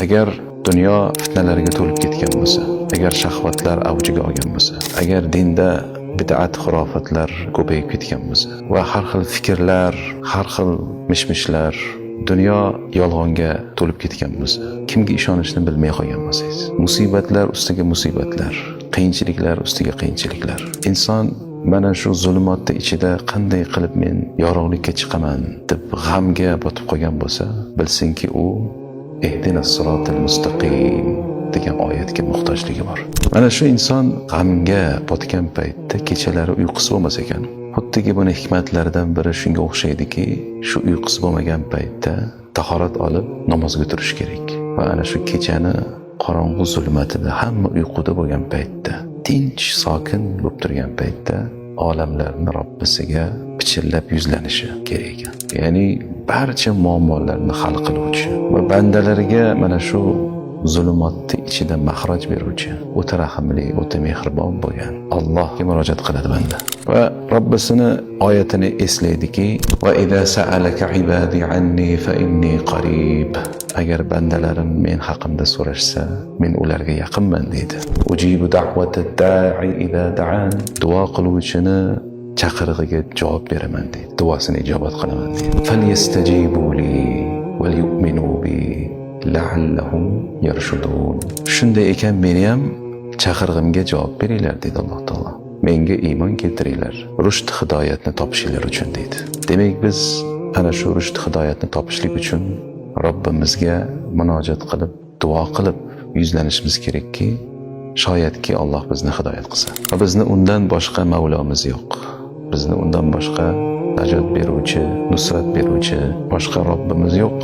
Agar dunyo fitnalarga to'lib ketgan bo'lsa, agar shahvatlar avjiga olgan bo'lsa, agar dinda bid'at xurofotlar ko'payib ketgan bo'lsa va har xil fikrlar, har xil mishmishlar, dunyo yolg'onga to'lib ketgan bo'lsa, kimga ishonishni bilmay qolgan bo'lsangiz, musibatlar ustiga musibatlar, qiyinchiliklar ustiga qiyinchiliklar, inson mana shu zulmotda ichida qanday qilib men yorug'likka chiqaman deb g'amga botib qolgan bo'lsa, bilsinki u ehdinas siratal mustaqim degan oyatga muhtojligi bor. Mana shu inson g'amga botgan paytda kechalari uyqusi bo'lmas ekan. Xuddiki buni hikmatlaridan biri shunga o'xshaydiki, shu uyqusi bo'lmagan paytda tahorat olib namozga turish kerak. Va ana shu kechani qorong'u zulmatida, hamma uyquda bo'lgan paytda, tinch, sokin bo'lib turgan paytda olamlarni Robbisiga pichirlab yuzlanishi kerak ekan. Ya'ni barcha muammolarni hal qiluvchi va bandalariga mana shu zulumotning ichida maxraj beruvchi, o'ta rahimli, o'ta mehribon bo'lgan Allohga murojaat qiladi banda. Va Robbisini oyatini eslaydiki: "Va idza sa'alaka ibadi anni fa inni qarib." Agar bandalarim men haqimda so'rashsa, men ularga yaqinman deydi. Ujibu da'vatad da'i idza da'an. Duo qiluvchini chaqirig'iga javob beraman deydi. Duosini ijobat qilaman deydi. Falyastajibu li va yu'minu bi la'allahum yarshudun. Shunday ekan meni ham chaqirig'imga javob beringlar deydi Alloh taolo. Menga iymon keltiringlar, rushd hidoyatni topishinglar uchun deydi. Demak biz ana shu rushd hidoyatni topishlik uchun Robbimizga munojat qilib, duo qilib yuzlanishimiz kerakki, shoyatki Alloh bizni hidoyat qilsa. Va bizni undan boshqa Mavlomiz yo'q. Bizni undan boshqa najot beruvchi, nusrat beruvchi boshqa Robbimiz yo'q.